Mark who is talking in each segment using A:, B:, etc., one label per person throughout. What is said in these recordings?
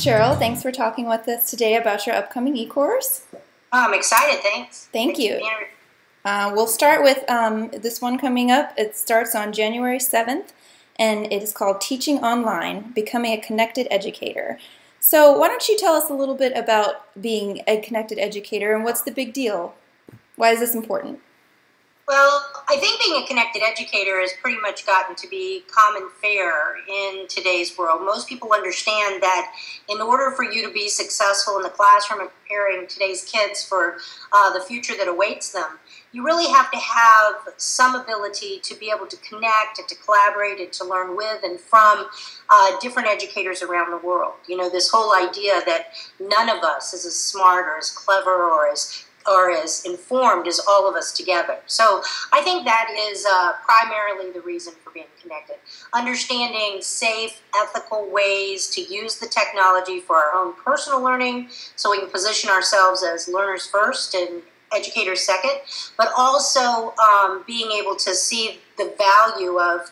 A: Cheryl. Thanks for talking with us today about your upcoming eCourse.
B: I'm excited, thanks.
A: Thank you. We'll start with this one coming up. It starts on January 7th, and it is called Teaching Online, Becoming a Connected Educator. So why don't you tell us a little bit about being a connected educator and what's the big deal? Why is this important?
B: Well, I think being a connected educator has pretty much gotten to be common fare in today's world. Most people understand that in order for you to be successful in the classroom and preparing today's kids for the future that awaits them, you really have to have some ability to be able to connect and to collaborate and to learn with and from different educators around the world. You know, this whole idea that none of us is as smart or as clever or as informed as all of us together. So I think that is primarily the reason for being connected. Understanding safe, ethical ways to use the technology for our own personal learning so we can position ourselves as learners first and educators second, but also being able to see the value of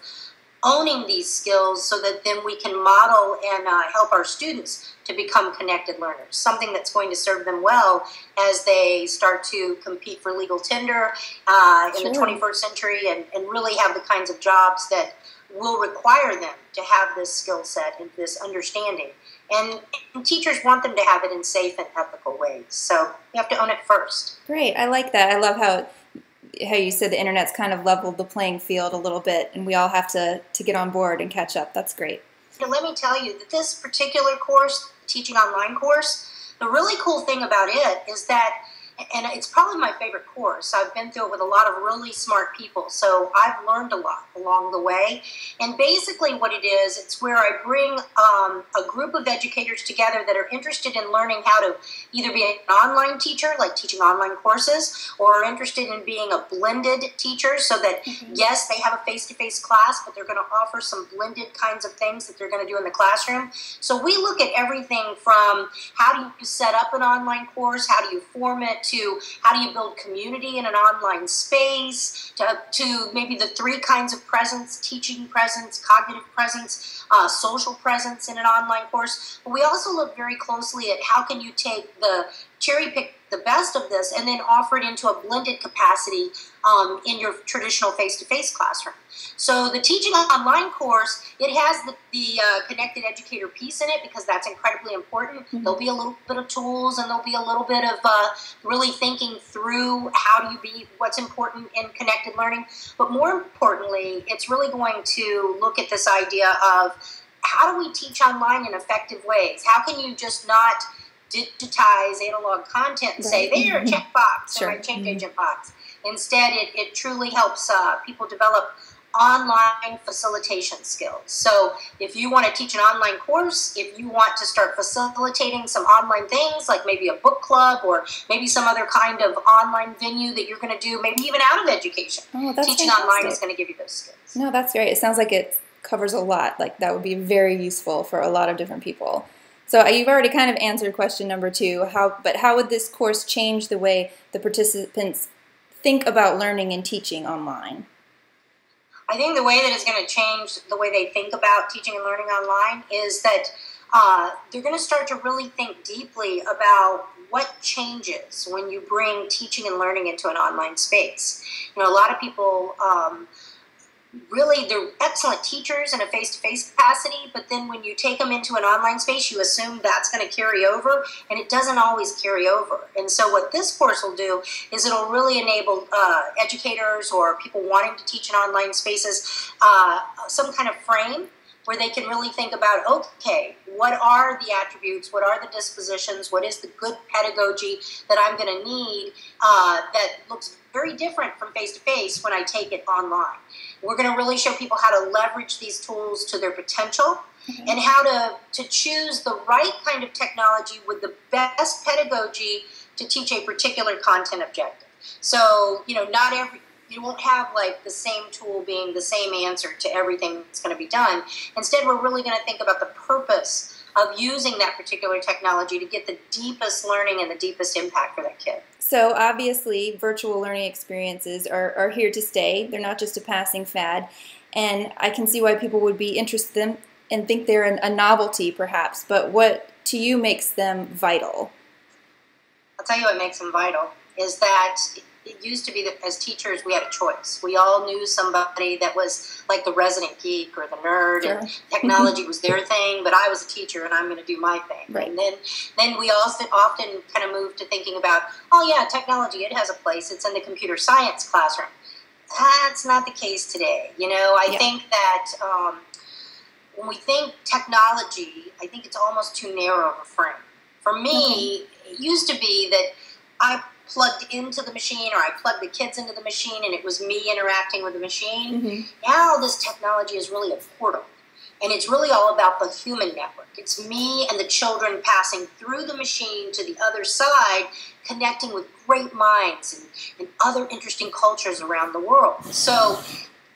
B: owning these skills so that then we can model and help our students to become connected learners, something that's going to serve them well as they start to compete for legal tender in the 21st century and really have the kinds of jobs that will require them to have this skill set and this understanding. And teachers want them to have it in safe and ethical ways. So you have to own it first.
A: Great. I like that. I love how you said the internet's kind of leveled the playing field a little bit, and we all have to get on board and catch up. That's great.
B: Let me tell you that this particular course, Teaching Online course, the really cool thing about it is that, and it's probably my favorite course, I've been through it with a lot of really smart people, so I've learned a lot along the way. And basically what it is, it's where I bring a group of educators together that are interested in learning how to either be an online teacher, like teaching online courses, or are interested in being a blended teacher so that, yes, they have a face-to-face class, but they're going to offer some blended kinds of things that they're going to do in the classroom. So we look at everything from how do you set up an online course, how do you form it, to how do you build community in an online space, to maybe the three kinds of presence: teaching presence, cognitive presence, social presence in an online course. But we also look very closely at how can you take cherry pick the best of this and then offer it into a blended capacity in your traditional face-to-face classroom. So the Teaching Online course, it has the Connected Educator piece in it because that's incredibly important. There'll be a little bit of tools and there'll be a little bit of really thinking through how do you be, what's important in connected learning. But more importantly, it's really going to look at this idea of how do we teach online in effective ways? How can you just not digitize analog content and say, there, checkbox, or my change agent box. Instead, it truly helps people develop online facilitation skills. So if you want to teach an online course, if you want to start facilitating some online things, like maybe a book club or maybe some other kind of online venue that you're going to do, maybe even out of education, teaching online is going to give you those skills.
A: No, that's great. It sounds like it covers a lot. Like that would be very useful for a lot of different people. So you've already kind of answered question number 2, but how would this course change the way the participants think about learning and teaching online?
B: I think the way that it's going to change the way they think about teaching and learning online is that they're going to start to really think deeply about what changes when you bring teaching and learning into an online space. You know, a lot of people really, they're excellent teachers in a face-to-face capacity, but then when you take them into an online space, you assume that's going to carry over, and it doesn't always carry over. And so what this course will do is it'll really enable educators or people wanting to teach in online spaces some kind of frame where they can really think about, okay, what are the attributes, what are the dispositions, what is the good pedagogy that I'm going to need that looks very different from face-to-face when I take it online. We're going to really show people how to leverage these tools to their potential and how to choose the right kind of technology with the best pedagogy to teach a particular content objective. So, you know, you won't have like the same tool being the same answer to everything that's going to be done. Instead, we're really going to think about the purpose of using that particular technology to get the deepest learning and the deepest impact for that kid.
A: So obviously, virtual learning experiences are here to stay. They're not just a passing fad. And I can see why people would be interested in and think they're a novelty, perhaps. But what to you makes them vital?
B: I'll tell you what makes them vital is that it used to be that as teachers we had a choice. We all knew somebody that was like the resident geek or the nerd,
A: Sure.
B: and technology was their thing, but I was a teacher and I'm going to do my thing.
A: Right.
B: And then we also often kind of moved to thinking about, oh yeah, technology, it has a place. It's in the computer science classroom. That's not the case today. You know, I think that when we think technology, I think it's almost too narrow of a frame. For me, it used to be that I plugged into the machine or I plugged the kids into the machine and it was me interacting with the machine. Now this technology is really a portal. And it's really all about the human network. It's me and the children passing through the machine to the other side, connecting with great minds and other interesting cultures around the world. So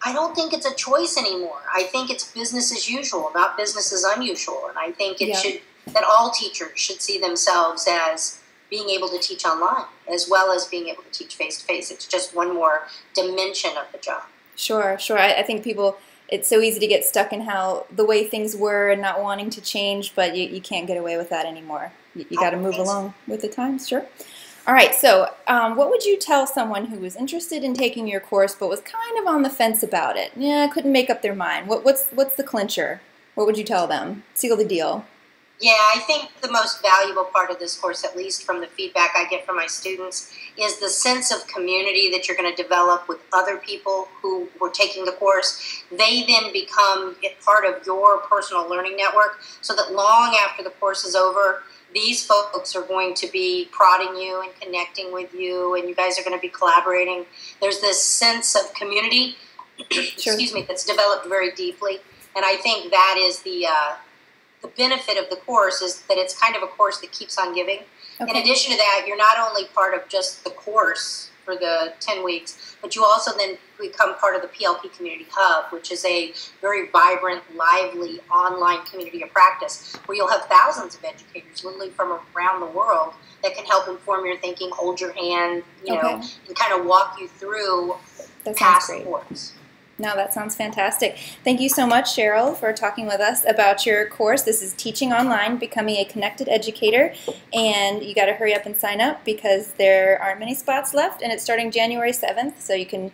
B: I don't think it's a choice anymore. I think it's business as usual, not business as unusual. And I think it should, that all teachers should see themselves as being able to teach online as well as being able to teach face-to-face. It's just one more dimension of the job.
A: Sure, sure. I think people, it's so easy to get stuck in how the way things were and not wanting to change, but you can't get away with that anymore. You got to move along with the times, sure. All right, so what would you tell someone who was interested in taking your course but was kind of on the fence about it? Yeah, couldn't make up their mind. What's the clincher? What would you tell them? Seal the deal.
B: Yeah, I think the most valuable part of this course, at least from the feedback I get from my students, is the sense of community that you're going to develop with other people who were taking the course. They then become part of your personal learning network so that long after the course is over, these folks are going to be prodding you and connecting with you, and you guys are going to be collaborating. There's this sense of community, excuse me, that's developed very deeply, and I think that is the benefit of the course is that it's kind of a course that keeps on giving. In addition to that, you're not only part of just the course for the 10 weeks, but you also then become part of the PLP Community Hub, which is a very vibrant, lively online community of practice where you'll have thousands of educators literally from around the world that can help inform your thinking, hold your hand, you know, and kind of walk you through past course.
A: No, that sounds fantastic. Thank you so much, Cheryl, for talking with us about your course. This is Teaching Online, Becoming a Connected Educator, and you got to hurry up and sign up because there aren't many spots left, and it's starting January 7th, so you can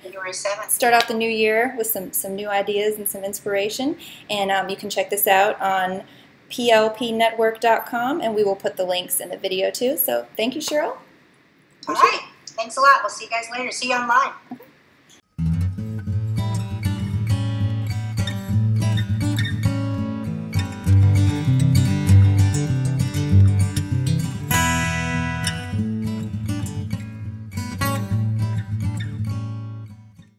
A: start out the new year with some new ideas and some inspiration, and you can check this out on plpnetwork.com, and we will put the links in the video too. So thank you, Cheryl.
B: All right. Thanks a lot. We'll see you guys later. See you online.